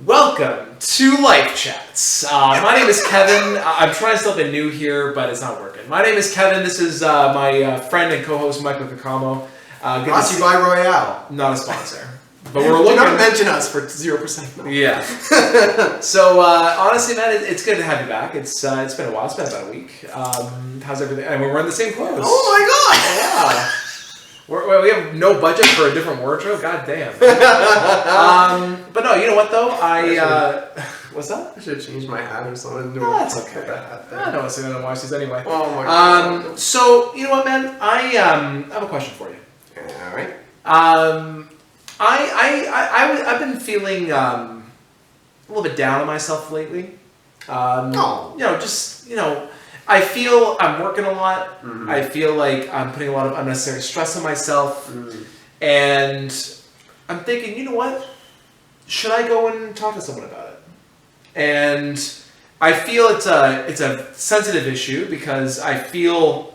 Welcome to Life Chats. My name is Kevin. I'm trying something new here, but it's not working. My name is Kevin. This is my friend and co-host, Michael Kakamo. Brought to you by Royale. Not a sponsor. But we're looking... Do not mention us for 0%. No. Yeah. So, honestly, man, it's good to have you back. It's been a while. It's been about a week. How's everything? And we're wearing the same clothes. Oh, my God! Yeah. We have no budget for a different wardrobe? God damn. But no, you know what though? What's that? I should have changed my hat or something. No, that's okay. I know what's going to watch these anyway. Oh my God. So, you know what, man? I have a question for you. Alright. I've been feeling a little bit down on myself lately. I feel I'm working a lot. Mm-hmm. I feel like I'm putting a lot of unnecessary stress on myself. Mm-hmm. And I'm thinking, you know what? Should I go and talk to someone about it? And I feel it's a sensitive issue because I feel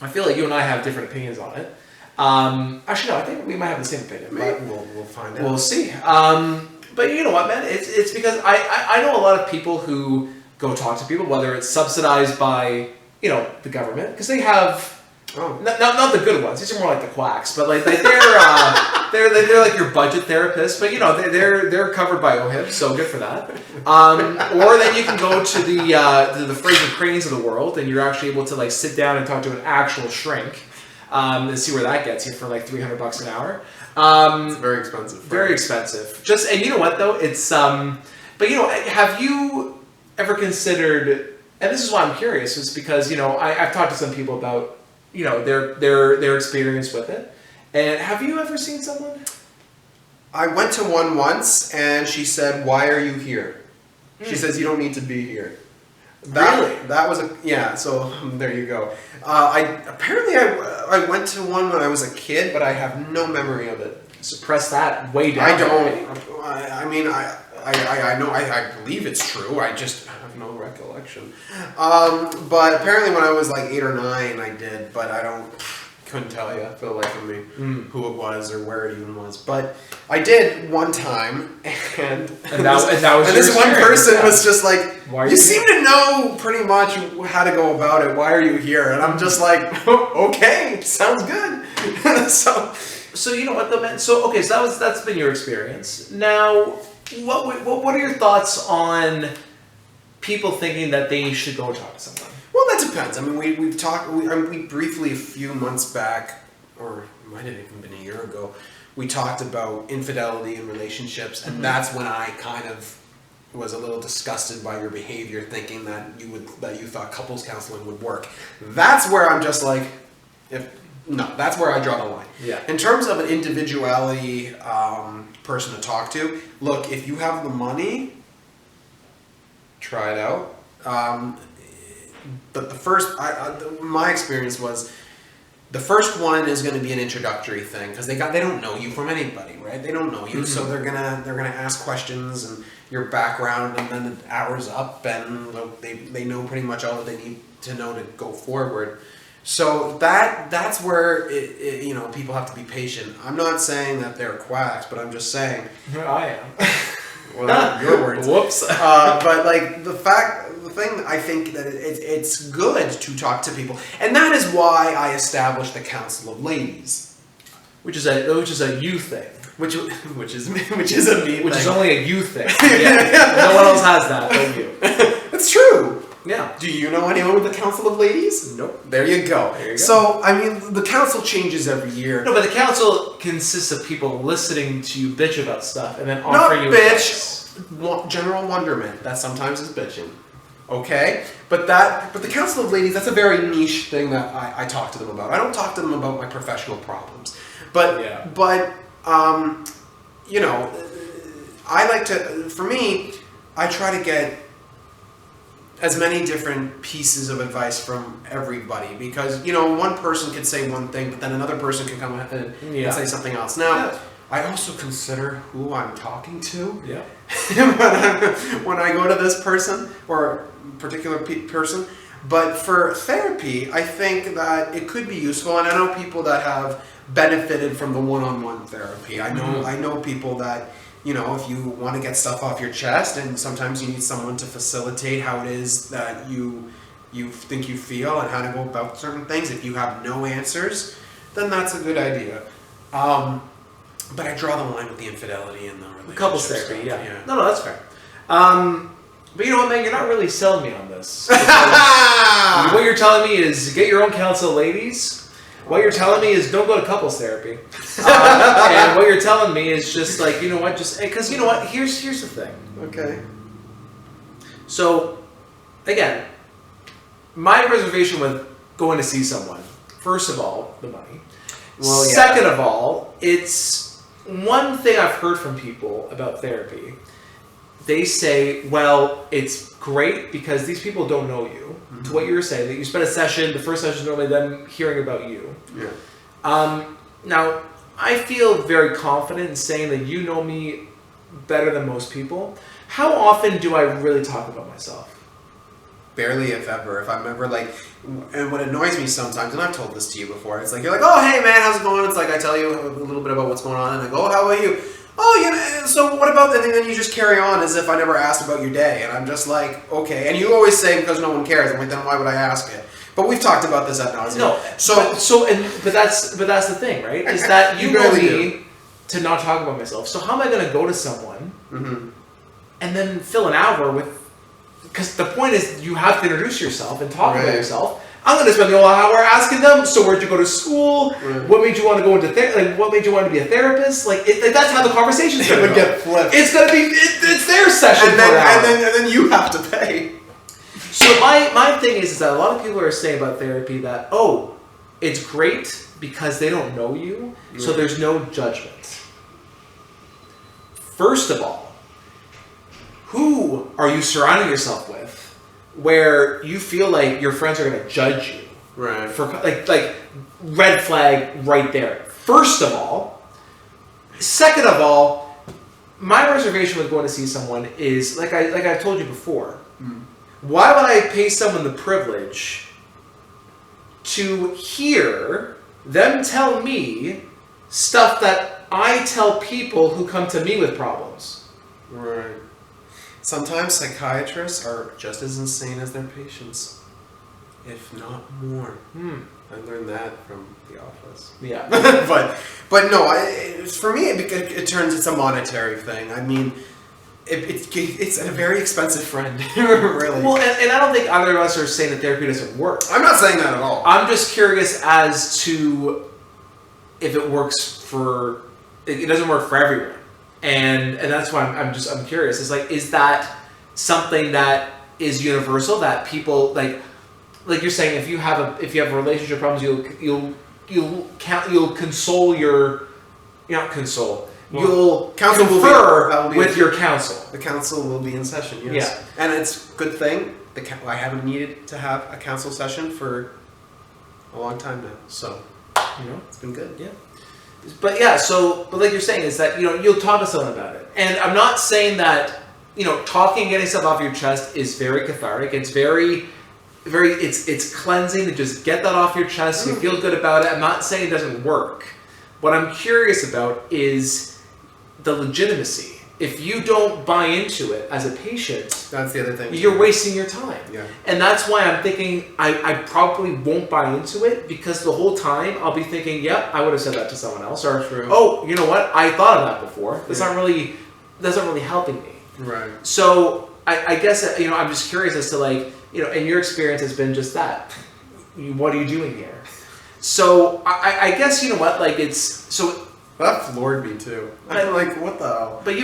like you and I have different opinions on it. Actually, no, I think we might have the same opinion. Maybe we'll find out. We'll see. But you know what, man? It's because I know a lot of people who go talk to people, whether it's subsidized by, the government, because they have, not the good ones, these are more like the quacks, but like they're like your budget therapist, but they're covered by OHIP, so good for that. Or then you can go to the Fraser Cranes of the world, and you're actually able to like sit down and talk to an actual shrink, and see where that gets you for like $300 an hour. It's very expensive. Very expensive. And you know what though, it's but have you ever considered, and this is why I'm curious, is because, I've talked to some people about, their experience with it. And have you ever seen someone? I went to one once, and she said, "Why are you here?" She says, "You don't need to be here." Really? That was so there you go. I went to one when I was a kid, but I have no memory of it. Suppress that way down. I don't. I believe it's true. I just have no recollection. But apparently when I was like 8 or 9, I did. But couldn't tell you for the life of me who it was or where it even was. But I did one time, and this one person was just like, "You seem to know pretty much how to go about it. Why are you here?" And I'm just like, "Okay, sounds good." So you know what though, man. So okay, so that's been your experience. Now, what are your thoughts on people thinking that they should go talk to someone? Well, that depends. I mean, we've talked. We briefly a few months back, or it might have even been a year ago, we talked about infidelity in relationships, and that's when I kind of was a little disgusted by your behavior, thinking that you thought couples counseling would work. That's where I'm just like, that's where I draw the line. Yeah. In terms of an individuality person to talk to, look, if you have the money, try it out. But my experience was, the first one is going to be an introductory thing because they don't know you from anybody, right? They don't know you, so they're gonna ask questions and your background, and then the hour's up, and they know pretty much all that they need to know to go forward. So that's where people have to be patient. I'm not saying that they're quacks, but I'm just saying. I am. Well, your words. Whoops. But like the thing, I think that it's good to talk to people, and that is why I established the Council of Ladies, which is a you thing. Which is a me thing. Which is only a you thing. Yeah. No one else has that but you. It's true. Yeah. Do you know anyone with the Council of Ladies? Nope. There you go. So, I mean, the council changes every year. No, but the council consists of people listening to you bitch about stuff and then offering you advice. General wonderment. That sometimes is bitching. Okay? But the Council of Ladies, that's a very niche thing that I talk to them about. I don't talk to them about my professional problems. But I like to, for me, I try to get as many different pieces of advice from everybody, because one person could say one thing, but then another person can come and say something else. Now, I also consider who I'm talking to. Yeah. when I go to this person or particular person. But for therapy, I think that it could be useful, and I know people that have benefited from the one-on-one therapy. I know people that you know, if you want to get stuff off your chest, and sometimes you need someone to facilitate how it is that you think you feel and how to go about certain things. If you have no answers, then that's a good idea. But I draw the line with the infidelity and the relationship. Couples therapy, yeah. No, that's fair. But you know what, man? You're not really selling me on this. What you're telling me is get your own counsel, ladies. What you're telling me is don't go to couples therapy. And what you're telling me is just like, you know what? Just because you know what? Here's the thing. Okay. So, again, my reservation with going to see someone. First of all, the money. Well, yeah. Second of all, it's one thing I've heard from people about therapy. They say, well, it's great because these people don't know you. Mm-hmm. To what you were saying, that you spend a session, the first session is normally them hearing about you. Yeah. Now, I feel very confident in saying that you know me better than most people. How often do I really talk about myself? Barely, if ever. If I'm ever like, and what annoys me sometimes, and I've told this to you before, it's like, you're like, oh, hey man, how's it going? It's like, I tell you a little bit about what's going on, and I go, oh, how about you? Oh, you know, so what about that? And then you just carry on as if I never asked about your day. And I'm just like, okay. And you always say, because no one cares. I'm like, then why would I ask it? But we've talked about this ad nauseum. No. But that's the thing, right? Is that you know me to not talk about myself. So how am I going to go to someone and then fill an hour with... Because the point is you have to introduce yourself and talk about yourself. I'm going to spend the whole hour asking them, so where'd you go to school? Right. What made you want to go into what made you want to be a therapist? That's how the conversation's going to get flipped. It's going to be, it's their session and then you have to pay. So my thing is that a lot of people are saying about therapy that, oh, it's great because they don't know you, so there's no judgment. First of all, who are you surrounding yourself with where you feel like your friends are going to judge you? Right. For like red flag right there. First of all. Second of all, my reservation with going to see someone is like I've told you before. Why would I pay someone the privilege to hear them tell me stuff that I tell people who come to me with problems? Right. Sometimes psychiatrists are just as insane as their patients, if not more. I learned that from The Office. Yeah. but no, for me, it turns, it's a monetary thing. I mean, it's a very expensive friend, really. Well, and I don't think either of us are saying that therapy doesn't work. I'm not saying that at all. I'm just curious as to if it works for... It doesn't work for everyone. And that's why I'm curious. It's like, is that something that is universal that people like you're saying if you have relationship problems you'll console your not console you'll confer with your counsel. The counsel will be in session. Yes. Yeah. And it's a good thing. I haven't needed to have a counsel session for a long time now. So it's been good. Yeah. But yeah, but like you're saying is that, you'll talk to someone about it. And I'm not saying that, talking, getting stuff off your chest is very cathartic. It's very, very, it's cleansing to just get that off your chest. You feel good about it. I'm not saying it doesn't work. What I'm curious about is the legitimacy. If you don't buy into it as a patient, that's the other thing. You're wasting your time. Yeah. And that's why I'm thinking I probably won't buy into it because the whole time I'll be thinking, yep, I would have said that to someone else. Or, oh, you know what? I thought of that before. That's not really helping me. Right. So I guess, I'm just curious as to and your experience has been just that. What are you doing here? So I guess, that floored me too. I'm like, what the hell? But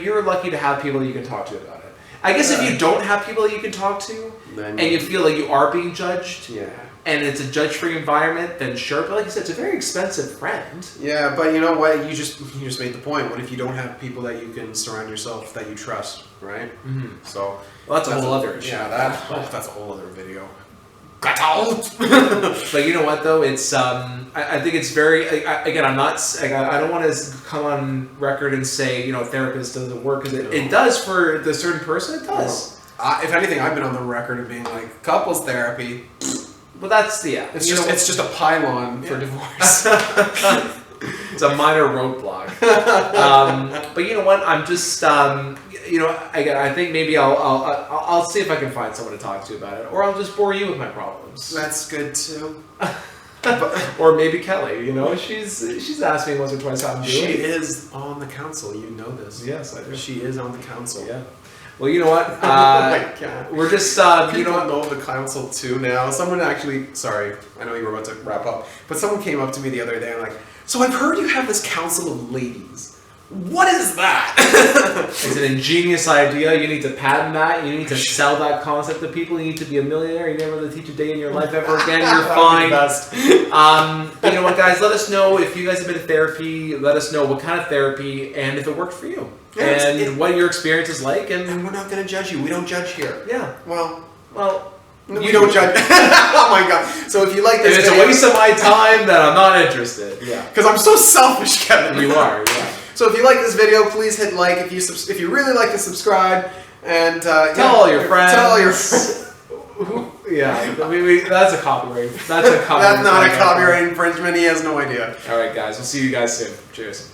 you're lucky to have people that you can talk to about it. I guess if you don't have people that you can talk to, and you feel like you are being judged, and it's a judge-free environment, then sure. But like you said, it's a very expensive friend. Yeah, but you know what? You just made the point. What if you don't have people that you can surround yourself that you trust, right? Mm-hmm. So that's a whole other issue. Yeah, that's a whole other video. But you know what though, it's I think it's very again I'm not I don't want to come on record and say therapist doesn't work because it does for the certain person. It does. If anything, I've been on the record of being like couples therapy. But that's it's just a pylon for divorce. It's a minor roadblock. But you know what? I'm just, again, I think maybe I'll see if I can find someone to talk to about it, or I'll just bore you with my problems. That's good too. Or maybe Kelly, she's asked me once or twice how I'm doing. She is on the council. You know this. Yes, I do. She is on the council. Yeah. Well, you know what? Oh my God. We're just, People know the council too now. Someone actually, sorry, I know you were about to wrap up, but someone came up to me the other day and like, so I've heard you have this council of ladies. What is that? It's an ingenious idea. You need to patent that. You need to sell that concept to people. You need to be a millionaire. You never have to teach a day in your life ever again. You're fine. But you know what, guys? Let us know if you guys have been to therapy. Let us know what kind of therapy and if it worked for you. Yeah, and what your experience is like. And we're not going to judge you. We don't judge here. Yeah. Well, you don't judge. Oh my God. So if you like this video, it's a waste of my time, then I'm not interested. Yeah. Because I'm so selfish, Kevin. You are, yeah. So if you like this video, please hit like. If you really like to subscribe, and tell all your friends. Tell all your friends. Yeah, that's a copyright. That's not a copyright infringement. He has no idea. All right, guys. We'll see you guys soon. Cheers.